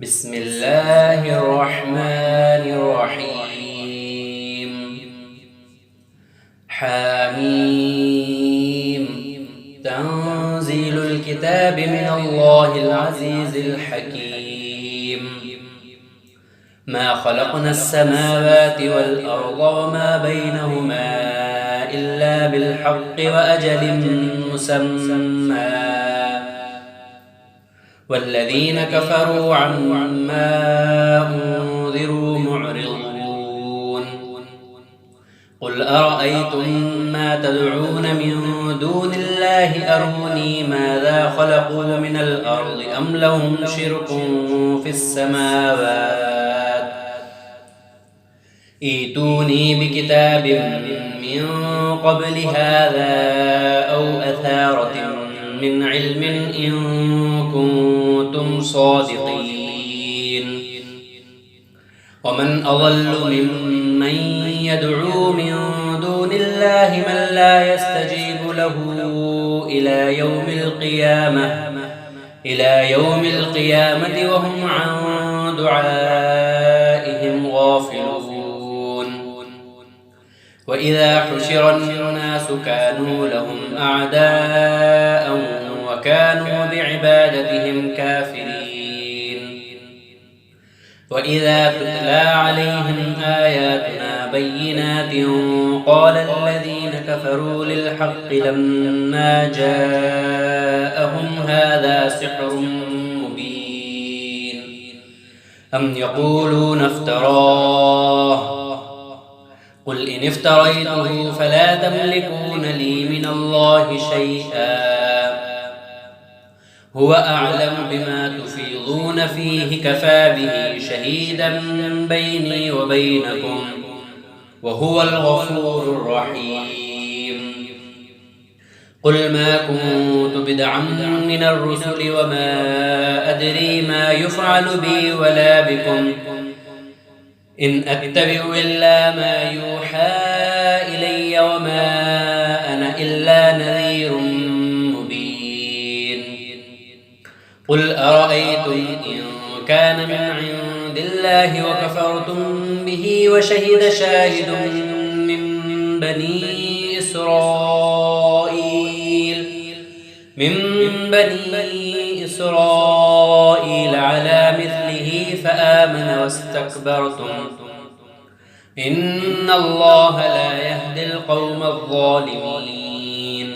بسم الله الرحمن الرحيم. حميم. تنزيل الكتاب من الله العزيز الحكيم. ما خلقنا السماوات والأرض وما بينهما إلا بالحق وأجل مسمى، والذين كفروا عما أنذروا معرضون. قل أرأيتم ما تدعون من دون الله أروني ماذا خلقوا من الأرض أم لهم شرك في السماوات، ائتوني بكتاب من قبل هذا أو أثارة من علم إن كنتم صادقين. ومن أضل ممن يدعو من دون الله من لا يستجيب له إلى يوم القيامة وهم عن دعائهم غافلون. وإذا حشر الناس كانوا لهم أعداء وكانوا بعبادتهم كافرين. وإذا تتلى عليهم آياتنا بينات قال الذين كفروا للحق لما جاءهم هذا سحر مبين أم يقولون افتراه، قل إن افتريته فلا تملكون لي من الله شيئا، هو أعلم بما تفيضون فيه كفى به شهيدا بيني وبينكم وهو الغفور الرحيم. قل ما كنت بدعا من الرسل وما أدري ما يفعل بي ولا بكم إن أتبع إلا ما يوحى إلي وما أنا إلا نذير مبين. قل أرأيتم إن كان من عند الله وكفرتم به وشهد شاهد من بني إسرائيل على مثله فآمن واستكبرتم إن الله لا يهدي القوم الظالمين.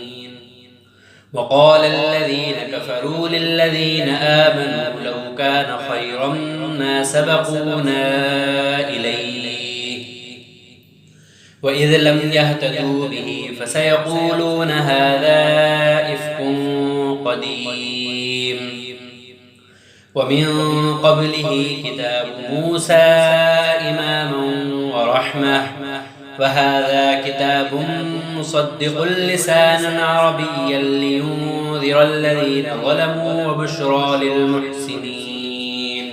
وقال الذين كفروا للذين آمنوا لو كان خيرا ما سبقونا إليه وإذ لم يهتدوا به فسيقولون هذا إفك قديم. ومن قبله كتاب موسى إماما ورحمة، وهذا كتاب مصدق لسانا عربيا لينذر الذين ظلموا وبشرى للمحسنين.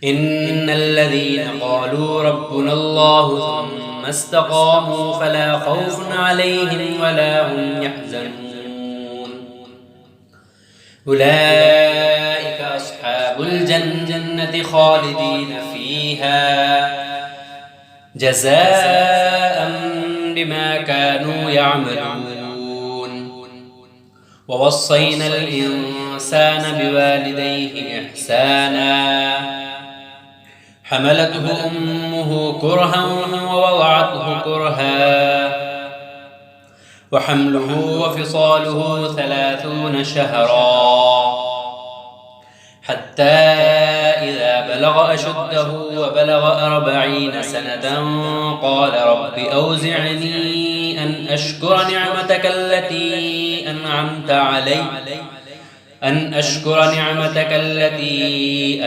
إن الذين قالوا ربنا الله ثم استقاموا فلا خوف عليهم ولا هم يحزنون. أولئك أصحاب الجنة خالدين فيها جزاء بما كانوا يعملون. ووصينا الإنسان بوالديه إحسانا حملته أمه كرها ووضعته كرها وحمله وفصاله 30 شهرا حتى إذا بلغ أشده وبلغ 40 سنة قال رب أوزعني أن أشكر نعمتك التي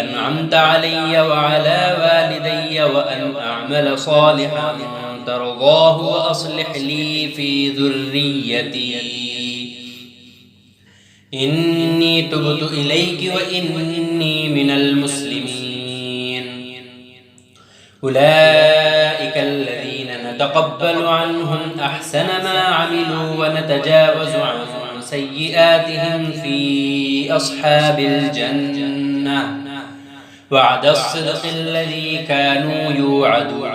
أنعمت علي وعلى والدي وأن أعمل صالحا ترضاه وأصلح لي في ذريتي إني تبت إليك وإني من المسلمين. أولئك الذين نتقبل عنهم أحسن ما عملوا ونتجاوز عن سيئاتهم في أصحاب الجنة وعد الصدق الذي كانوا يوعدون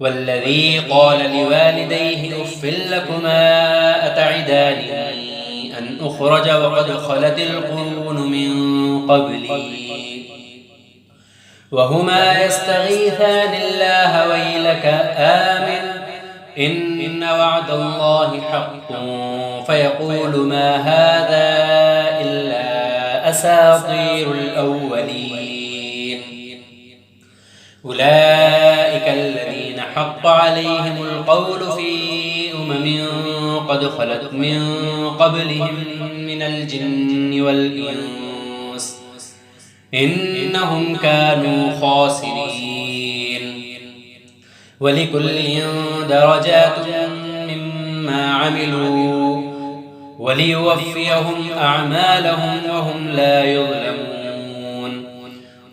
والذي قال لوالديه أف لكما أتعدانني أن أخرج وقد خلت القرون من قبلي وهما يستغيثان الله ويلك آمن إن وعد الله حق فيقول ما هذا إلا أساطير الأولين أولئك الذين حق عليهم القول في قد خلت من قبلهم من الجن والإنس إنهم كانوا خاسرين ولكل درجات مما عملوا وليوفيهم أعمالهم وهم لا يظلمون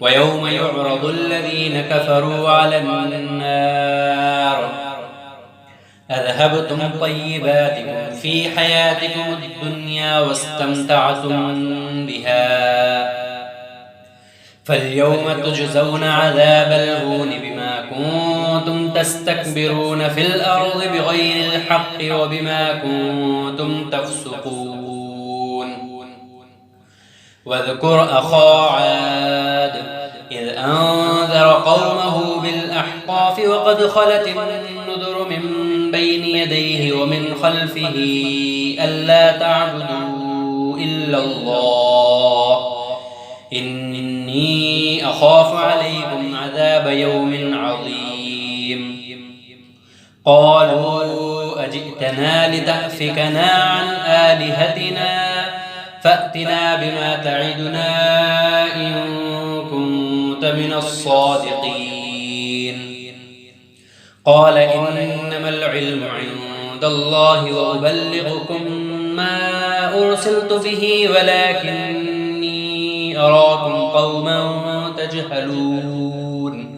ويوم يعرض الذين كفروا على النار أذهبتم طيباتكم في حياتكم الدنيا واستمتعتم بها فاليوم تجزون عذاب الهون بما كنتم تستكبرون في الأرض بغير الحق وبما كنتم تفسقون واذكر أخا عاد إذ أنذر قومه بالأحقاف وقد خلت النذر من بين يديه ومن خلفه ألا تعبدوا إلا الله إني أخاف عليكم عذاب يوم عظيم قالوا أجئتنا لتأفكنا عن آلهتنا فأتنا بما تعدنا إن كنت من الصادقين قال إنما العلم عند الله وأبلغكم ما أرسلت به ولكني أراكم قوما تجهلون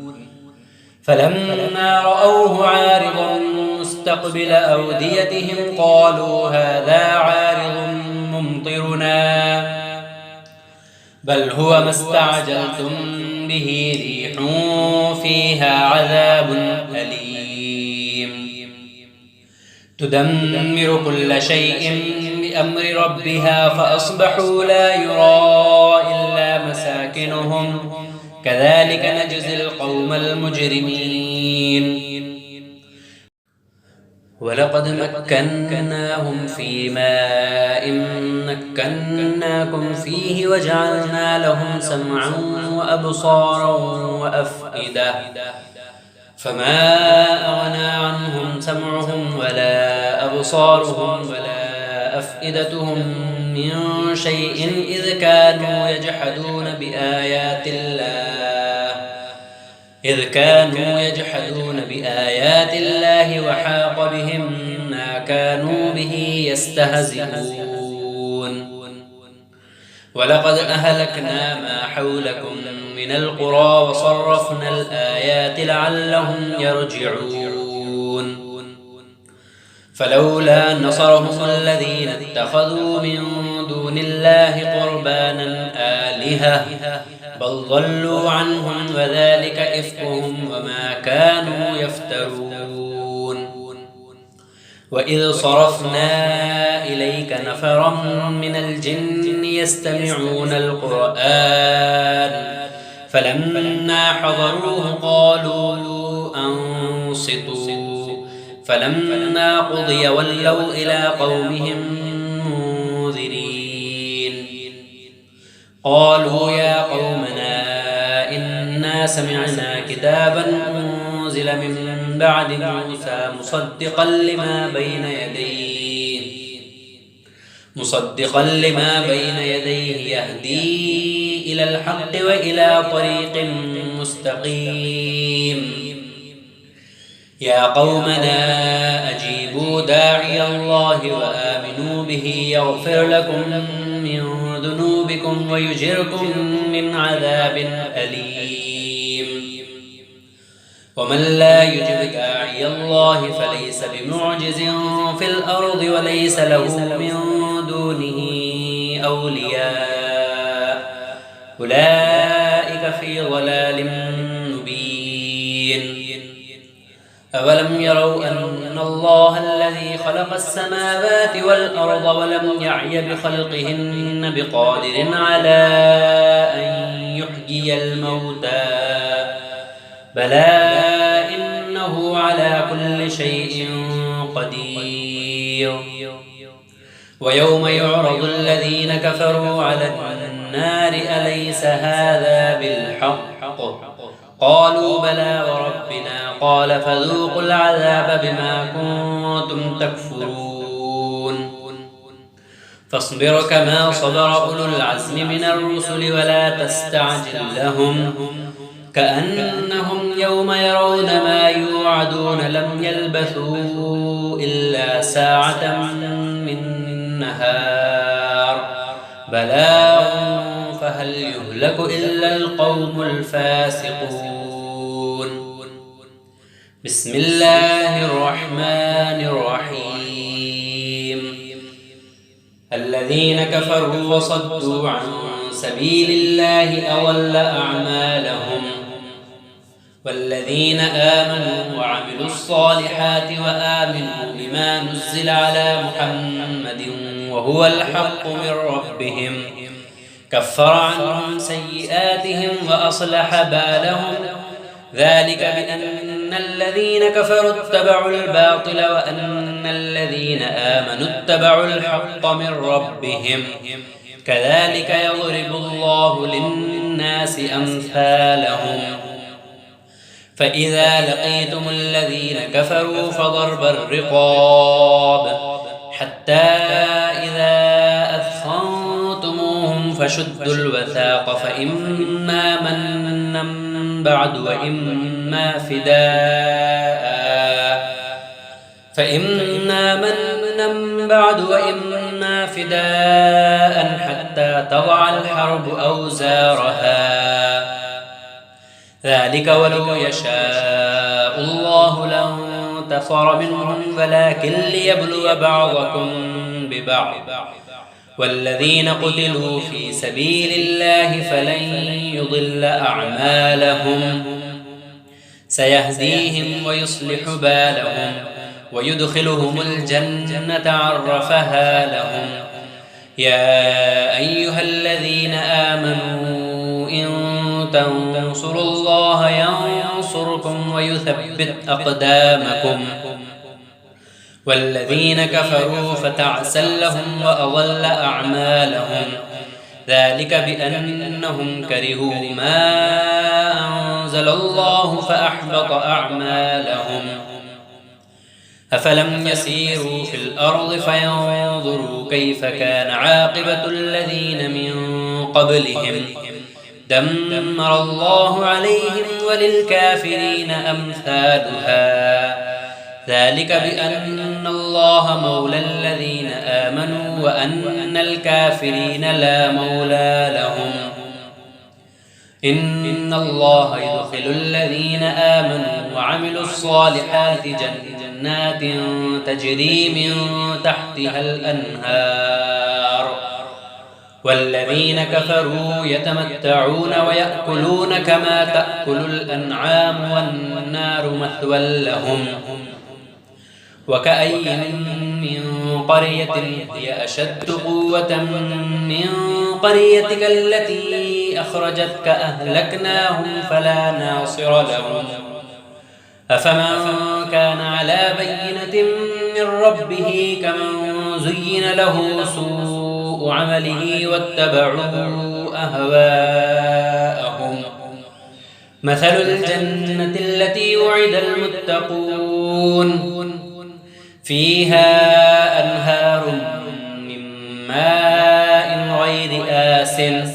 فلما رأوه عارضا مستقبل أوديتهم قالوا هذا عارض ممطرنا بل هو ما استعجلتم به ريح فيها عذاب أليم تدمر كل شيء بأمر ربها فأصبحوا لا يرى إلا مساكنهم كذلك نجزي القوم المجرمين ولقد مكناهم في ماء مكناكم فيه وجعلنا لهم سمعا وأبصارا وأفئدة فما أغنى عنهم سمعهم ولا أبصارهم ولا أفئدتهم من شيء إذ كانوا يجحدون بآيات الله وحاق بهم ما كانوا به يستهزئون ولقد أهلكنا ما حولكم من القرى وصرفنا الآيات لعلهم يرجعون فلولا نصرهم الذين اتخذوا من دون الله قربانا آلهة بل ضلوا عنهم وذلك إفكهم وما كانوا يفترون وإذ صرفنا إليك نفرا من الجن يستمعون القرآن فلما حضروه قالوا أنصتوا فلما قضي ولوا إلى قومهم منذرين قالوا يا قومنا إنا سمعنا كتابا أنزل من بعد موسى مصدقا لما بين يديه يهدي إلى الحق وإلى طريق مستقيم يا قومنا أجيبوا داعي الله وآمنوا به يغفر لكم من ذنوبكم ويجركم من عذاب أليم ومن لا يجب داعي الله فليس بمعجز في الأرض وليس له من دونه أولياء لفي ضلال مبين أولم يروا أن الله الذي خلق السماوات والأرض ولم يعي بخلقهن بقادر على أن يحيي الموتى بلى إنه على كل شيء قدير ويوم يعرض الذين كفروا على النار أليس هذا بالحق قالوا بلى وربنا قال فذوقوا العذاب بما كنتم تكفرون فاصبر كما صبر أولو العزم من الرسل ولا تستعجل لهم كأنهم يوم يرون ما يوعدون لم يلبثوا إلا ساعة من نهار بلاغ فهل يهلك إلا القوم الفاسقون بسم الله الرحمن الرحيم الذين كفروا وصدوا عن سبيل الله أضل أعمالهم والذين آمنوا وعملوا الصالحات وآمنوا بما نزل على محمد وهو الحق من ربهم كفر عنهم سيئاتهم وأصلح بالهم ذلك بأن الذين كفروا اتبعوا الباطل وأن الذين آمنوا اتبعوا الحق من ربهم كذلك يضرب الله للناس أمثالهم فإذا لقيتم الذين كفروا فضرب الرقاب حتى إذا أثخنتموهم فشدوا الوثاق فإما منا بعد وإما فداء حتى تضع الحرب أوزارها ذلك ولو يشاء الله لانتصر منهم ولكن ليبلو بعضكم ببعض والذين قتلوا في سبيل الله فلن يضل أعمالهم سيهديهم ويصلح بالهم ويدخلهم الجنة عرفها لهم يا أيها الذين آمنوا إن تنصروا الله ينصركم ويثبت أقدامكم والذين كفروا فتعسا لهم وأضل أعمالهم ذلك بأنهم كرهوا ما أنزل الله فأحبط أعمالهم أفلم يسيروا في الأرض فينظروا كيف كان عاقبة الذين من قبلهم دمر الله عليهم وللكافرين أمثالها ذلك بأن الله مولى الذين آمنوا وأن الكافرين لا مولى لهم إن الله يدخل الذين آمنوا وعملوا الصالحات جنات تجري من تحتها الأنهار والذين كفروا يتمتعون ويأكلون كما تأكل الأنعام والنار مثوى لهم وكأي من قرية هي أشد قوة من قريتك التي أخرجتك أهلكناهم فلا ناصر لهم أفمن كان على بينة من ربه كمن زين له سوء عمله واتبعوا أهواءهم مثل الجنة التي وعد المتقون فيها أنهار من ماء غير آسن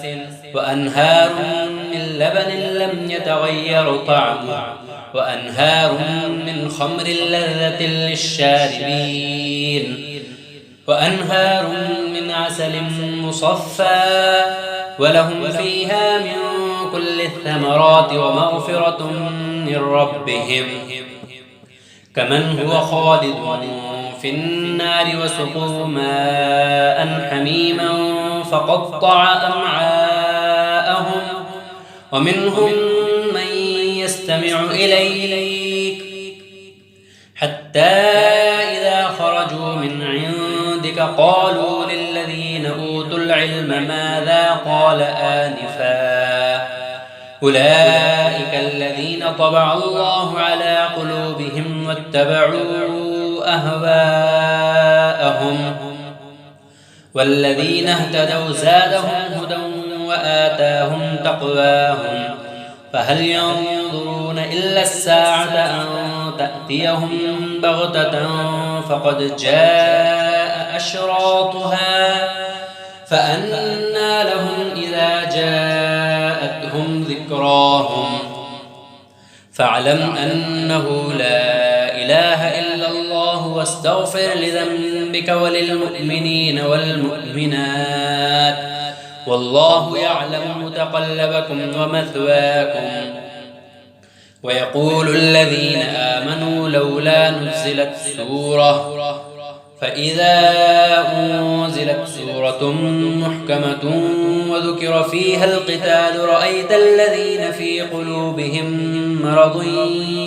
وأنهار من لبن لم يتغير طعمه وأنهار من خمر لذة للشاربين وأنهار من عسل مصفى ولهم فيها من كل الثمرات ومغفرة من ربهم كمن هو خالد في النار وسقوا ماء حميما فقطع أمعاءهم ومنهم من يستمع إليك حتى إذا خرجوا من عندك قالوا للذين أوتوا العلم ماذا قال آنفا أولئك الذين طبع الله على قلوبهم واتبعوا أهواءهم والذين اهتدوا زادهم هدى وآتاهم تقواهم فهل ينظرون إلا الساعة أن تأتيهم بغتة فقد جاء أشراطها فأنى لهم إذا جاءتهم ذكراهم فاعلم أنه لا إله إلا الله واستغفر لذنبك وللمؤمنين والمؤمنات والله يعلم متقلبكم ومثواكم ويقول الذين آمنوا لولا نزلت سورة فإذا أنزلت سورة محكمة وذكر فيها القتال رأيت الذين في قلوبهم مرض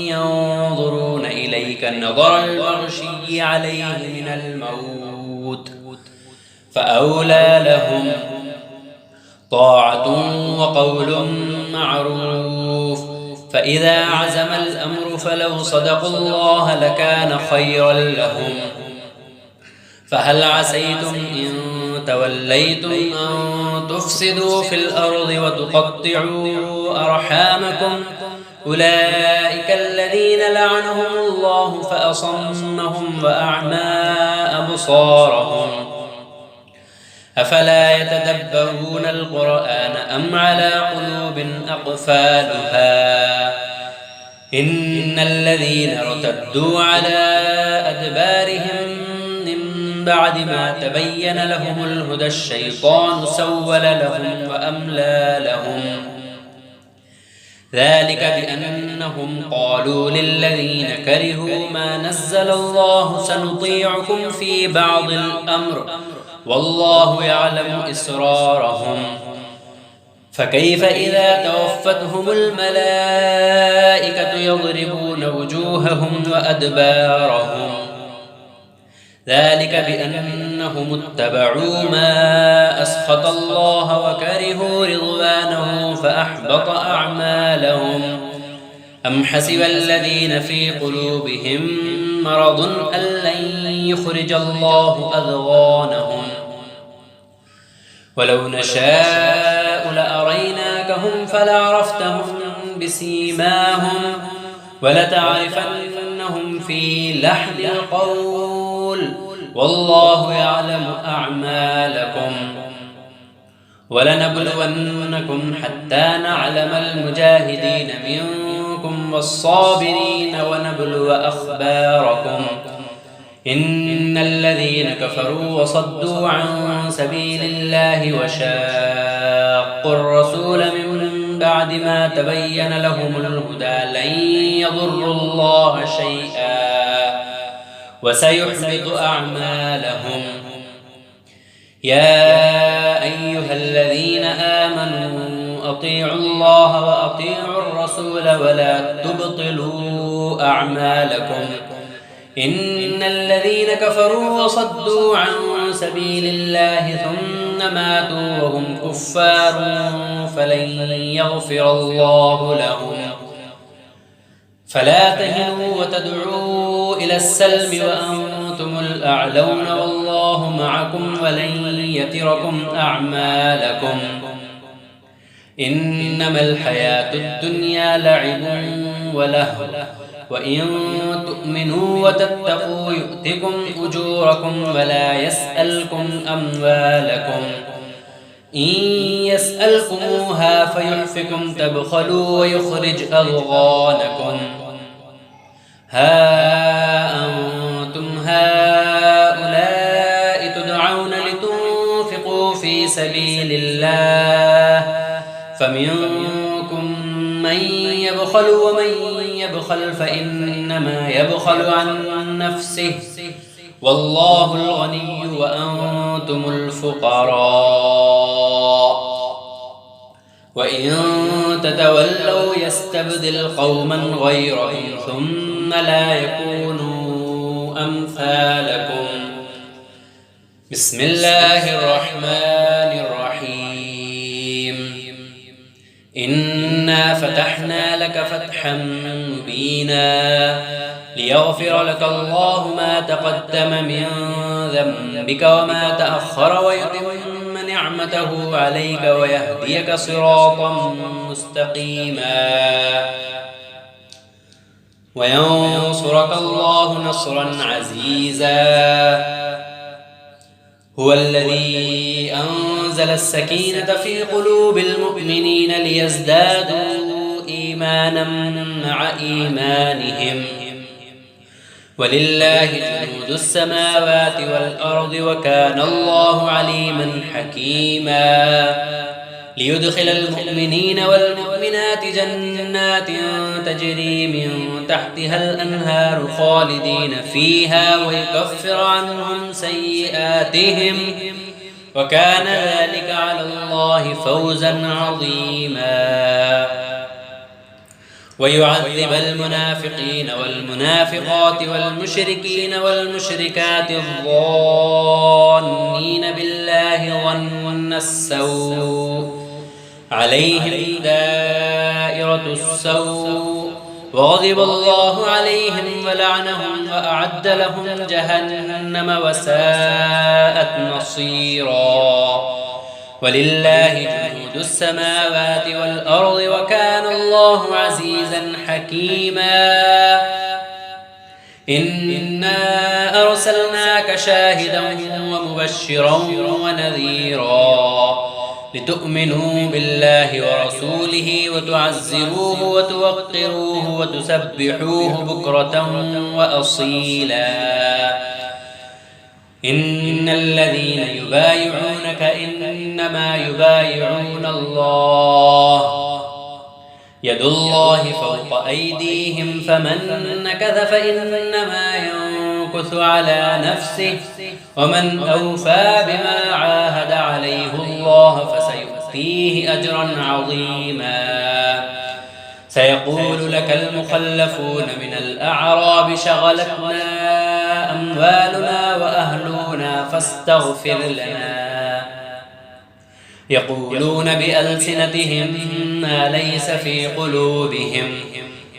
ينظرون إليك نظر المغشي عليه من الموت فأولى لهم طاعة وقول معروف فإذا عزم الأمر فلو صدقوا الله لكان خيرا لهم فهل عسيتم إن توليتم أن تفسدوا في الأرض وتقطعوا أرحامكم أولئك الذين لعنهم الله فأصمهم وأعمى أبصارهم أفلا يتدبرون القرآن أم على قلوب أقفالها إن الذين ارتدوا على أدبارهم من بعد ما تبين لهم الهدى الشيطان سول لهم وأملى لهم ذلك بأنهم قالوا للذين كرهوا ما نزل الله سنطيعكم في بعض الأمر والله يعلم إسرارهم فكيف إذا توفتهم الملائكة يضربون وجوههم وأدبارهم ذلك بأنهم اتبعوا ما أسخط الله وكرهوا رضوانه فأحبط أعمالهم أم حسب الذين في قلوبهم مرض أن لن يخرج الله أضغانهم ولو نشاء لأريناكهم فلعرفتهم بسيماهم ولتعرفنهم في لحن القول والله يعلم أعمالكم ولنبلونكم حتى نعلم المجاهدين منكم والصابرين ونبلو أخباركم إن الذين كفروا وصدوا عن سبيل الله وشاقوا الرسول من بعد ما تبين لهم الهدى لن يضروا الله شيئا وسيحبط أعمالهم يا أيها الذين آمنوا أطيعوا الله وأطيعوا الرسول ولا تبطلوا أعمالكم إن الذين كفروا وصدوا عن سبيل الله ثم ماتوا وهم كفار فلن يغفر الله لهم فلا تهنوا وتدعوا إلى السلم وأنتم الأعلون والله معكم ولن يتركم أعمالكم إنما الحياة الدنيا لعب ولهو وإن تؤمنوا وتتقوا يؤتكم أجوركم ولا يسألكم أموالكم إن يسألكموها فيحفكم تبخلوا ويخرج أضغانكم ها أنتم هؤلاء تدعون لتنفقوا في سبيل الله فمنكم من يبخل ومن يبخل فإنما يبخل عن نفسه والله الغني وأنتم الفقراء وإن تتولوا يستبدل قوما غيركم ثم لا يكونوا أمثالكم. بسم الله الرحمن الرحيم. إنا فتحنا لك فتحا مبينا ليغفر لك الله ما تقدم من ذنبك وما تأخر ويتم نعمته عليك ويهديك صراطا مستقيما وينصرك الله نصرا عزيزا. هو الذي أنزل السكينة في قلوب المؤمنين ليزدادوا إيمانا مع إيمانهم ولله جنود السماوات والأرض وكان الله عليما حكيما. ليدخل المؤمنين والمؤمنات جنات تجري من تحتها الأنهار خالدين فيها ويكفر عنهم سيئاتهم وكان ذلك على الله فوزا عظيما. ويعذب المنافقين والمنافقات والمشركين والمشركات الظانين بالله ظن السوء عليهم دائرة السوء وغضب الله عليهم ولعنهم وأعد لهم جهنم وساءت مصيرا. ولله جنود السماوات والأرض وكان الله عزيزا حكيما. إنا أرسلناك شاهدا ومبشرا ونذيرا لتؤمنوا بالله ورسوله وتعزروه وتوقروه وتسبحوه بكرة وأصيلا. إن الذين يبايعونك إنما يبايعون الله يد الله فوق أيديهم فمن نكث فإنما ينكث على نفسه ومن أوفى بما عاهد عليه الله فسيؤتيه أجرا عظيما. سيقول لك المخلفون من الأعراب شغلتنا أموالنا وأهلنا فاستغفر لنا. يقولون بألسنتهم ما ليس في قلوبهم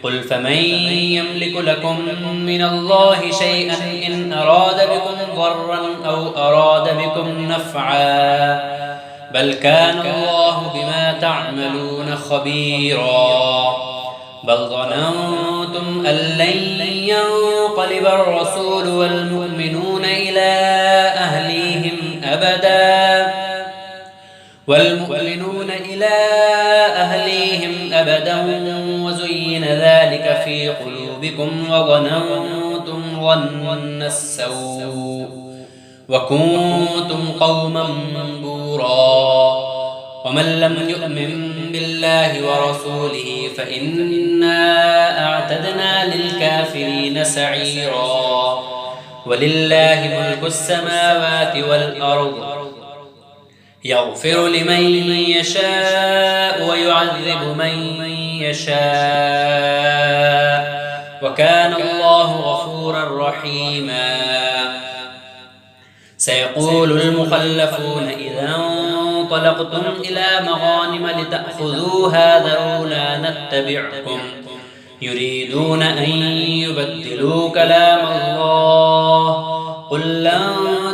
قل فمن يملك لكم من الله شيئا إن أراد بكم ضرا أو أراد بكم نفعا بل كان الله بما تعملون خبيرا. بل ظننتم أن لن ينقلب الرسول والمؤمنون إلى أهليهم أبدا وزين ذلك في قلوبكم وظننتم ظن السوء وكنتم قوما بورا. ومن لم يؤمن بالله ورسوله فإنا أعتدنا للكافرين سعيرا. ولله ملك السماوات والأرض يغفر لمن يشاء ويعذب من يشاء وكان الله غفورا رحيما. سيقول المخلفون إذا انطلقتم إلى مغانم لتأخذوها ذرونا نتبعكم يريدون أن يبدلوا كلام الله قل لن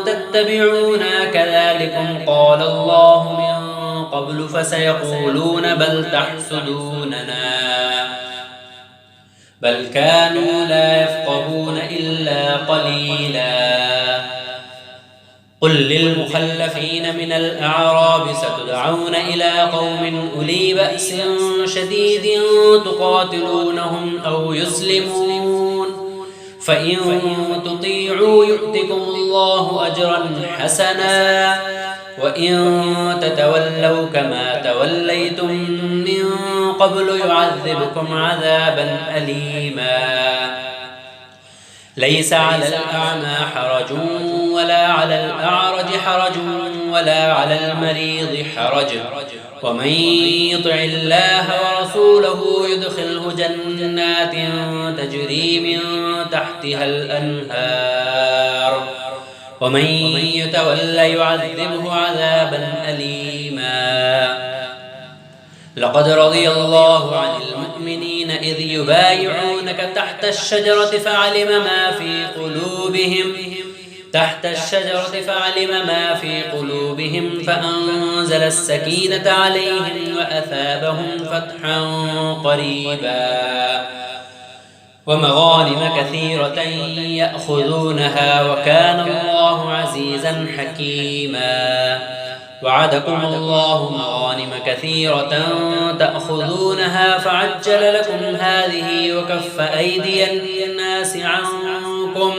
تتبعونا كذلكم قال الله من قبل فسيقولون بل تحسدوننا بل كانوا لا يفقهون إلا قليلا. قل للمخلفين من الأعراب ستدعون إلى قوم أولي بأس شديد تقاتلونهم أو يسلمون فإن تطيعوا يؤتكم الله أجرا حسنا وإن تتولوا كما توليتم من قبل يعذبكم عذابا أليما. ليس على الأعمى حرج ولا على الأعرج حرج ولا على المريض حرج ومن يطع الله ورسوله يدخله جنات تجري من تحتها الأنهار ومن يتولى يعذبه عذابا أليما. لقد رضي الله عن المؤمنين إذ يبايعونك تحت الشجرة فعلم ما في قلوبهم فأنزل السكينة عليهم وأثابهم فتحا قريبا ومغانم كثيرة يأخذونها وكان الله عزيزا حكيما. وعدكم الله مغانم كثيرة تأخذونها فعجل لكم هذه وكف أيدي الناس عنكم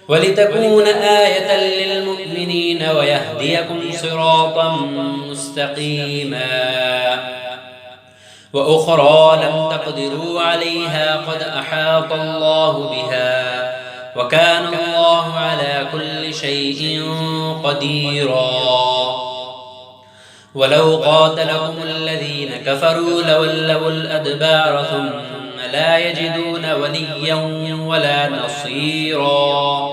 ولتكون آية للمؤمنين ويهديكم صراطا مستقيما. وأخرى لم تقدروا عليها قد أحاط الله بها وكان الله على كل شيء قديرا. ولو قاتلكم الذين كفروا لولوا الأدبار ثم لا يجدون وليا ولا نصيرا.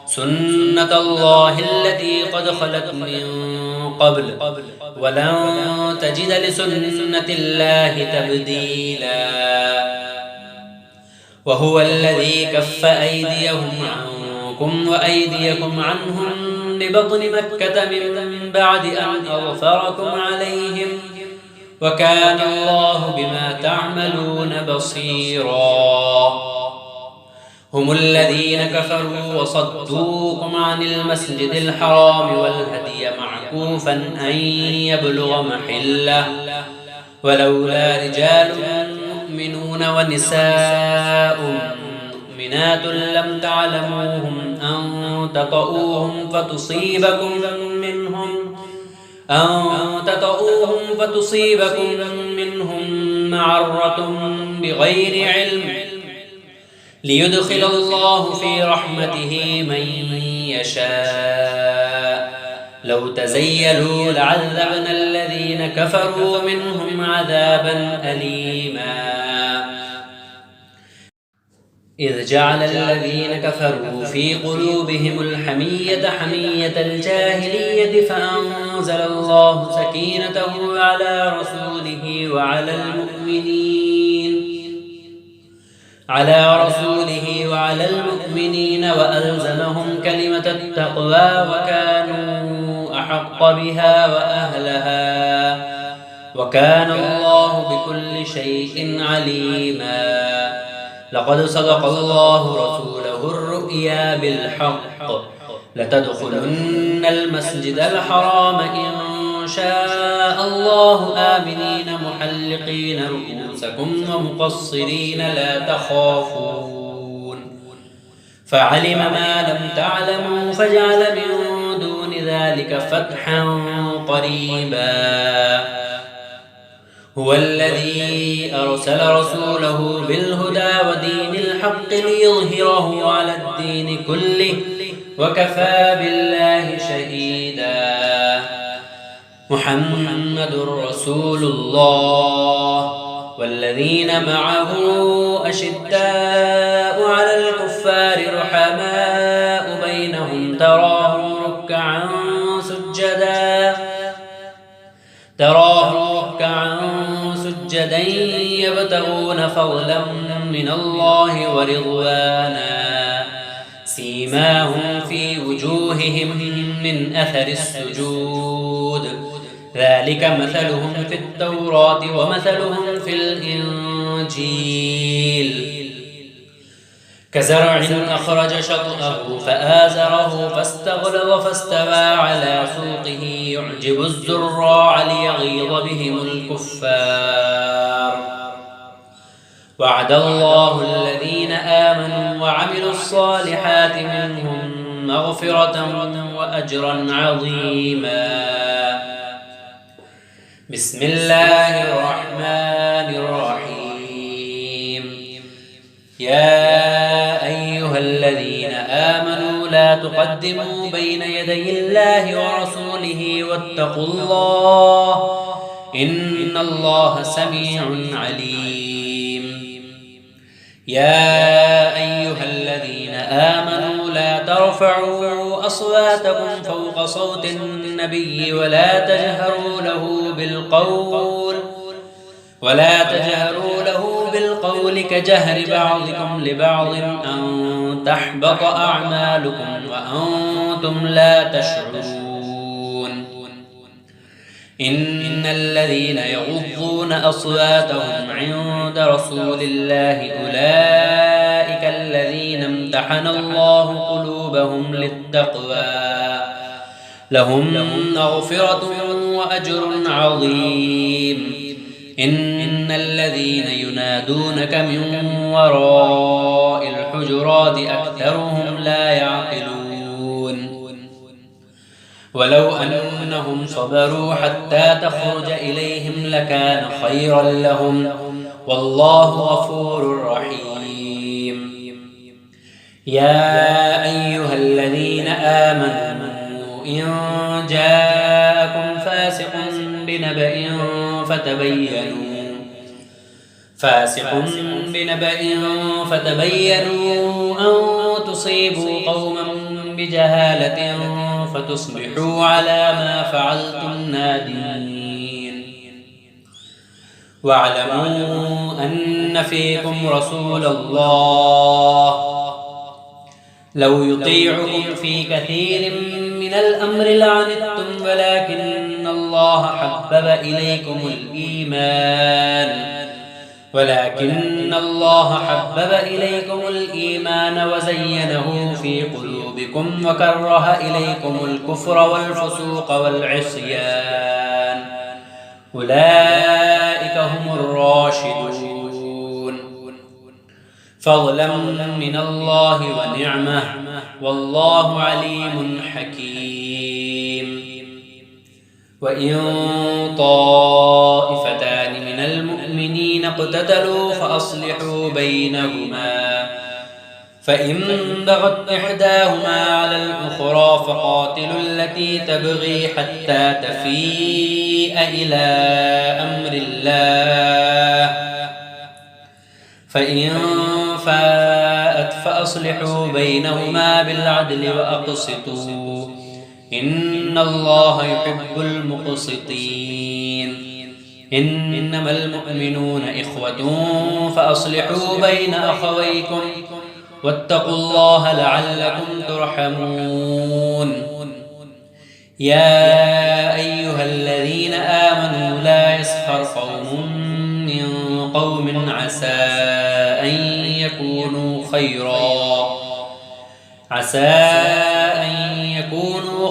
سنة الله التي قد خلت من قبل ولن تجد لسنة الله تبديلا. وهو الذي كف أيديهم عنكم وأيديكم عنهم ببطن مكة من بعد أن أظفركم عليهم وكان الله بما تعملون بصيرا. هم الذين كفروا وصدوكم عن المسجد الحرام والهدي معكوفا أن يبلغ محله ولولا رجال مؤمنون ونساء مؤمنات لم تعلموهم أن تطؤوهم فتصيبكم منهم معرة بغير علم ليدخل الله في رحمته من يشاء. لو تزيلوا لعذبنا الذين كفروا منهم عذابا أليما. إذ جعل الذين كفروا في قلوبهم الحمية حمية الجاهلية فأنزل الله سكينته على رسوله وعلى المؤمنين وألزمهم كلمة التقوى وكانوا أحق بها وأهلها وكان الله بكل شيء عليما. لقد صدق الله رسوله الرؤيا بالحق لتدخلن المسجد الحرام إن شاء الله آمنين محلقين رؤوسكم ومقصرين لا تخافون فعلم ما لم تعلموا فجعل من دون ذلك فتحا قريبا. هو الذي أرسل رسوله بالهدى ودين الحق ليظهره على الدين كله وكفى بالله شهيدا. محمد رسول الله والذين معه أشداء على الكفار رحماء بينهم تراهم ركعا سجدا يبتغون فضلا من الله ورضوانا سيماهم في وجوههم من أثر السجود ذلك مثلهم في التوراة ومثلهم في الإنجيل كزرع أخرج شطأه فآزره فاستغلظ فاستوى على سوقه يعجب الزراع ليغيظ بهم الكفار. وعد الله الذين آمنوا وعملوا الصالحات منهم مغفرة وأجرا عظيما. بسم الله الرحمن الرحيم. يا أيها الذين آمنوا لا لا تقدموا بين يدي الله ورسوله واتقوا الله إن الله سميع عليم. يا أيها الذين آمنوا لا ترفعوا أصواتكم فوق صوت النبي ولا تجهروا له بالقول كجهر بعضكم لبعض أن تحبط أعمالكم وأنتم لا تشعرون. إن الذين يغضون أصواتهم عند رسول الله أولئك الذين امتحن الله قلوبهم للتقوى لهم مغفرة وأجر عظيم. إن الذين ينادونك من وراء الحجرات أكثرهم لا يعقلون. ولو أنهم صبروا حتى تخرج إليهم لكان خيرا لهم والله غفور رحيم. يا أيها الذين آمنوا إن جاءكم فاسق بنبأ فتبينوا أن تصيبوا قوما بجهالة فتصبحوا على ما فعلتم نادمين. واعلموا أن فيكم رسول الله لو يطيعكم في كثير من الأمر لعنتم ولكن الله حبب إليكم الإيمان وزينه في قلوبكم وكره إليكم الكفر والفسوق والعصيان أولئك هم الراشدون فضلا من الله ونعمة والله عليم حكيم. وإن طائفتان من المؤمنين اقتتلوا فأصلحوا بينهما فإن بغت إحداهما على الأخرى فقاتلوا التي تبغي حتى تفيء إلى أمر الله فإن فاءت فأصلحوا بينهما بالعدل وأقسطوا إن الله يحب المقسطين. إنما المؤمنون إخوة فأصلحوا بين أخويكم واتقوا الله لعلكم ترحمون. يا أيها الذين آمنوا لا يسخر قوم من قوم عسى أن يكونوا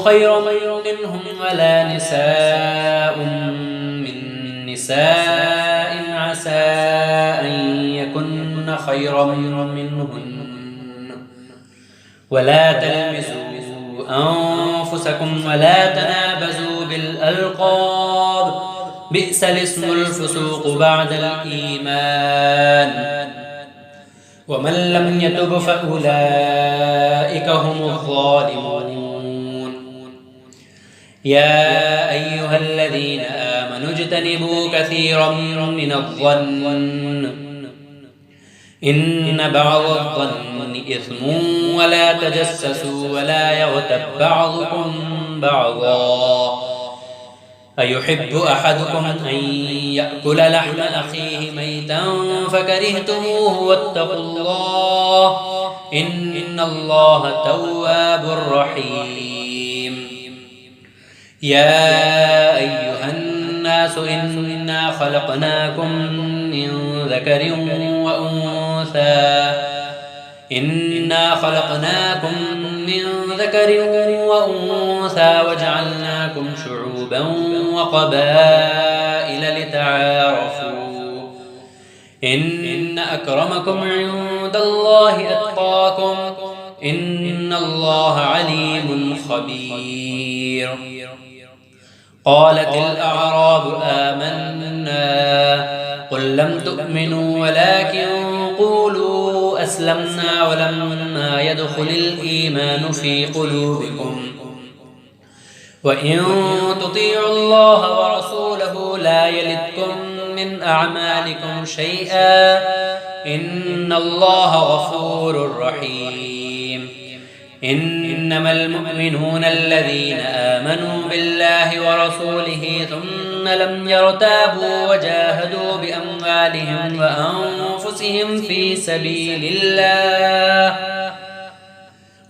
خيرا منهم ولا نساء من نساء عسى أن يكن خيرا منهن ولا تلمزوا أنفسكم ولا تنابزوا بالألقاب بئس الاسم الفسوق بعد الإيمان ومن لم يتب فأولئك هم الظالمون. يا أيها الذين آمنوا اجتنبوا كثيرا من الظن إن بعض الظن إثم ولا تجسسوا ولا يغتب بعضكم بعضا أيحب أحدكم أن يأكل لحم أخيه ميتا فكرهتموه واتقوا الله إن الله تواب رحيم. يا أيها الناس إنا خلقناكم من ذكر وأنثى وجعلناكم شعوبا وقبائل لتعارفوا إن أكرمكم عند الله أتقاكم إن الله عليم خبير. قالت الأعراب آمنا قل لم تؤمنوا ولكن قولوا أسلمنا ولما يدخل الإيمان في قلوبكم وإن تطيعوا الله ورسوله لا يلدكم من أعمالكم شيئا إن الله غفور رحيم إنما المؤمنون الذين آمنوا بالله ورسوله ثم لم يرتابوا وجاهدوا بأموالهم وأنفسهم في سبيل الله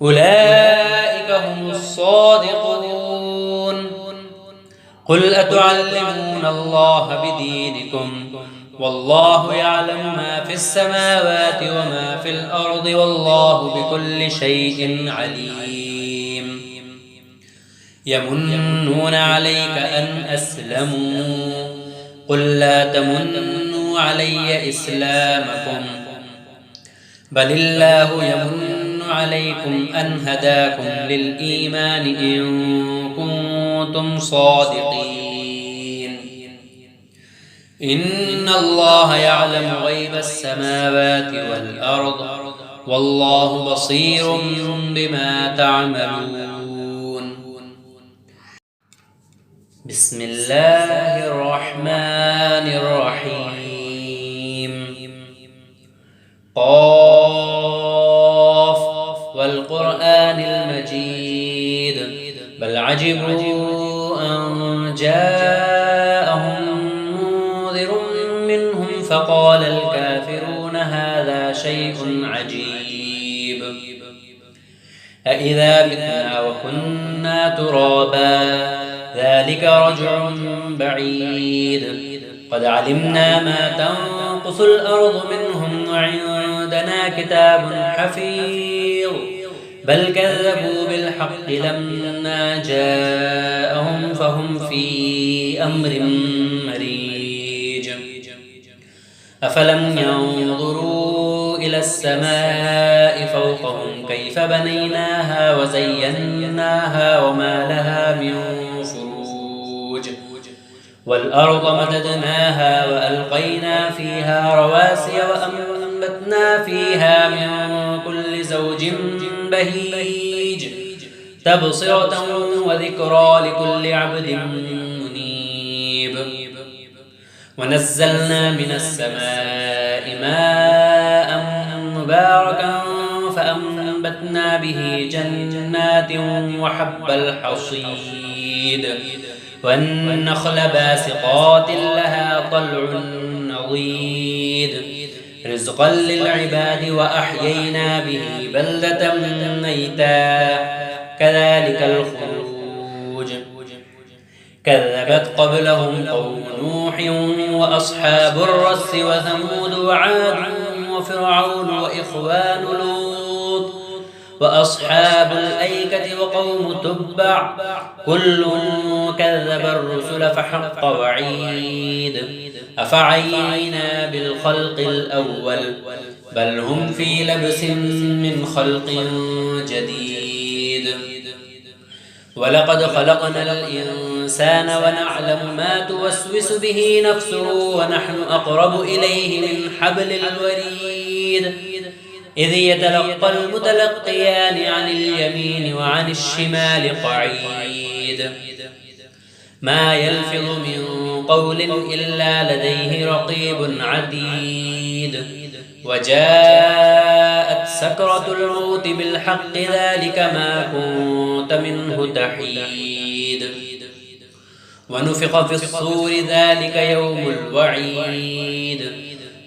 أولئك هم الصادقون قل أتعلمون الله بدينكم والله يعلم ما في السماوات وما في الأرض والله بكل شيء عليم يمنون عليك أن أسلموا قل لا تمنوا علي إسلامكم بل الله يمن عليكم أن هداكم للإيمان إن كنتم صادقين إن الله يعلم غيب السماوات والأرض والله بصير بما تعملون بسم الله الرحمن الرحيم قاف والقرآن المجيد بل عجبوا أن جاءهم منذر منهم فقال الكافرون هذا شيء عجيب أإذا متنا وكنا ترابا ذلك رجع بعيد قد علمنا ما تنقص الأرض منهم وعندنا كتاب حفيظ بل كذبوا بالحق لما جاءهم فهم في أمر مريج أفلم ينظروا إلى السماء فوقهم كيف بنيناها وزيناها وما لها من فروج والأرض مددناها وألقينا فيها رواسي وأنبتنا فيها من كل زوج بهيج تبصرة وذكرى لكل عبد منيب ونزلنا من السماء ماء مباركا فأنبتنا به جنات وحب الحصيد والنخل باسقات لها طلع نضيد رزقا للعباد وأحيينا به بلدة ميتا كذلك الخروج كذبت قبلهم قوم نوح وأصحاب الرس وثمود وعاد وفرعون وإخوان لوط وأصحاب الأيكة وقوم تبع كل كذب الرسل فحق وعيد أفعينا بالخلق الأول بل هم في لبس من خلق جديد ولقد خلقنا الإنسان ونعلم ما توسوس به نفسه ونحن أقرب إليه من حبل الوريد إذ يتلقى المتلقيان عن اليمين وعن الشمال قعيد ما يلفظ من قول إلا لديه رقيب عتيد وجاءت سكرة الموت بالحق ذلك ما كنت منه تحيد ونفخ في الصور ذلك يوم الوعيد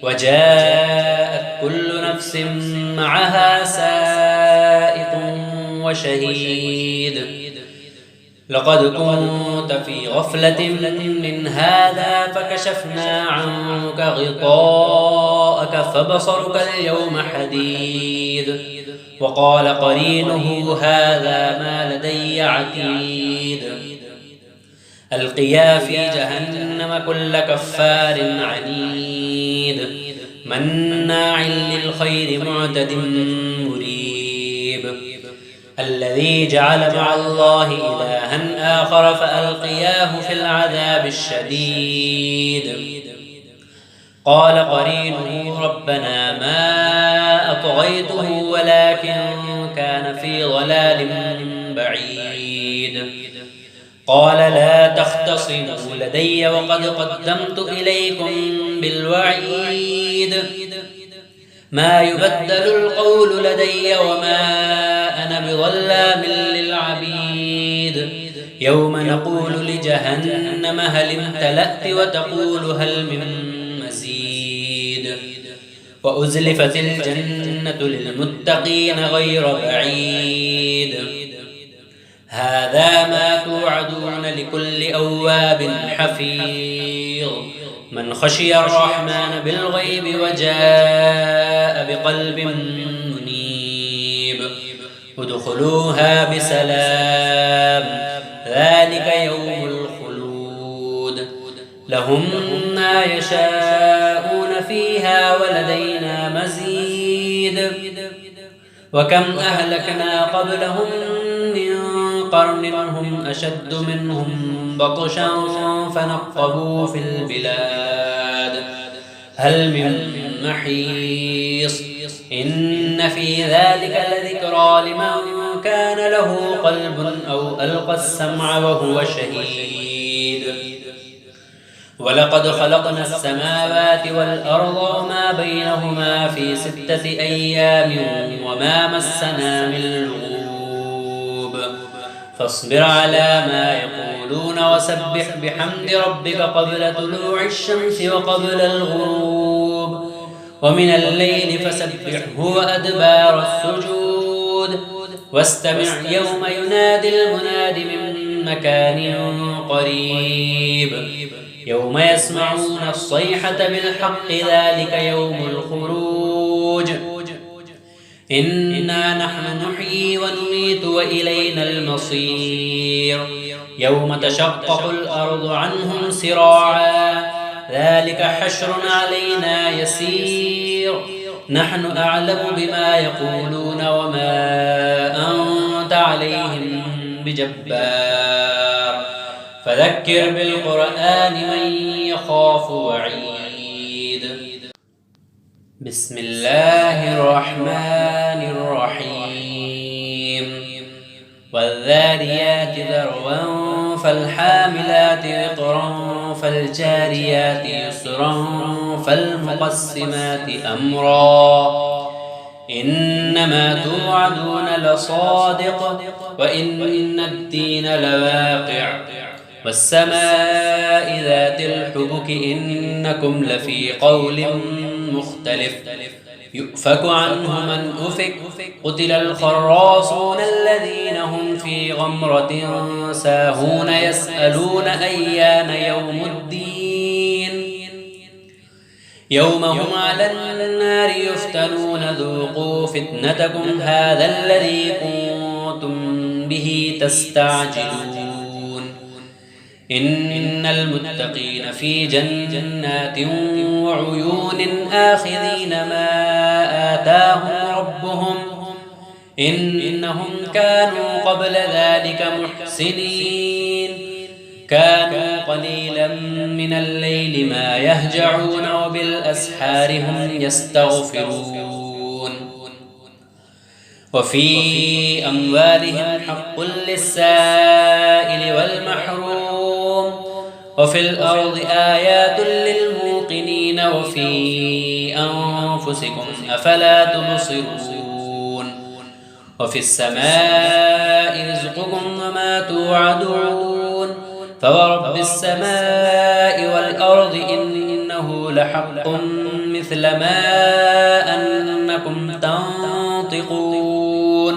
وجاءت كل نفس معها سائق وشهيد لقد كنت في غفلة من هذا فكشفنا عنك غطاءك فبصرك اليوم حديد وقال قرينه هذا ما لدي عتيد ألقيا في جهنم كل كفار عنيد مناع للخير معتد مريب الذي جعل مع الله إلها آخر فألقياه في العذاب الشديد قال قرينه ربنا ما طغيته ولكن كان في ضلال بعيد. قال لا تختصموا لدي وقد قدمت إليكم بالوعيد. ما يبدل القول لدي وما أنا بظلام للعبيد. يوم نقول لجهنم هل امتلأت وتقول هل من مزيد. وأزلفت الجنة للمتقين غير بعيد. هذا ما توعدون لكل أواب حفيظ. من خشي الرحمن بالغيب وجاء بقلب منيب. ادخلوها بسلام ذلك يوم الخلود. لهم ما يشاءون فيها ولدينا مزيد. وكم أهلكنا قبلهم من قرن هم أشد منهم بطشا فنقبوا في البلاد هل من محيص. إن في ذلك لذكرى لمن كان له قلب أو ألقى السمع وهو شهيد. ولقد خلقنا السماوات والأرض وما بينهما في 6 أيام وما مسنا من لغوب. فاصبر على ما يقولون وسبح بحمد ربك قبل طلوع الشمس وقبل الغروب ومن الليل فسبحه وأدبار السجود. واستمع يوم ينادي المناد من مكان قريب. يوم يسمعون الصيحة بالحق ذلك يوم الخروج. إنا نحن نحيي ونميت وإلينا المصير. يوم تشقق الأرض عنهم سراعا ذلك حشر علينا يسير. نحن أعلم بما يقولون وما أنت عليهم بجبار. فذكر بالقرآن من يخاف وعيد. بسم الله الرحمن الرحيم. والذاريات ذروا فالحاملات وقرا فالجاريات يسرا فالمقسمات أمرا. إنما توعدون لصادق وإن الدين لواقع. والسماء ذات الحبك إنكم لفي قول مختلف. يؤفك عنه من أفك. قتل الخراصون الذين هم في غمرة ساهون يسألون أيان يوم الدين. يوم هم على النار يفتنون ذوقوا فتنتكم هذا الذي كنتم به تستعجلون. إن المتقين في جنات وعيون آخذين ما آتاهم ربهم إنهم كانوا قبل ذلك محسنين. كانوا قليلا من الليل ما يهجعون وبالأسحار هم يستغفرون. وفي أموالهم حق للسائل والمحروم. وفي الأرض آيات للموقنين وفي أنفسكم أفلا تبصرون. وفي السماء رزقكم وما توعدون. فورب السماء والأرض إنه لحق مثل ما أنكم تنطقون.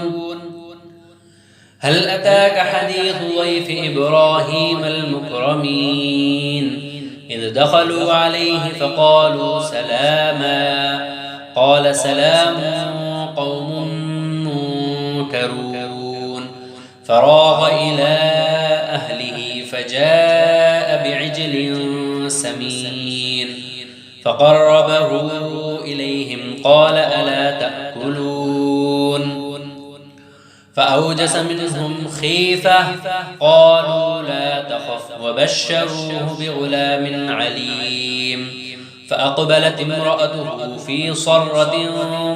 هل أتاك حديث ضيف إبراهيم المكرمين إذ دخلوا عليه فقالوا سلاما قال سلام قوم منكرون. فراغ إلى أهله فجاء بعجل سمين فقربه إليهم قال ألا تأكلون. فأوجس منهم خيفة قالوا لا تخف وبشروه بغلام عليم. فأقبلت امرأته في صرة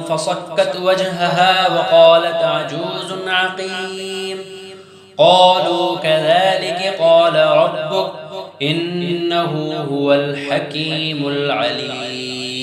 فصكت وجهها وقالت عجوز عقيم قالوا كذلك قال ربك إنه هو الحكيم العليم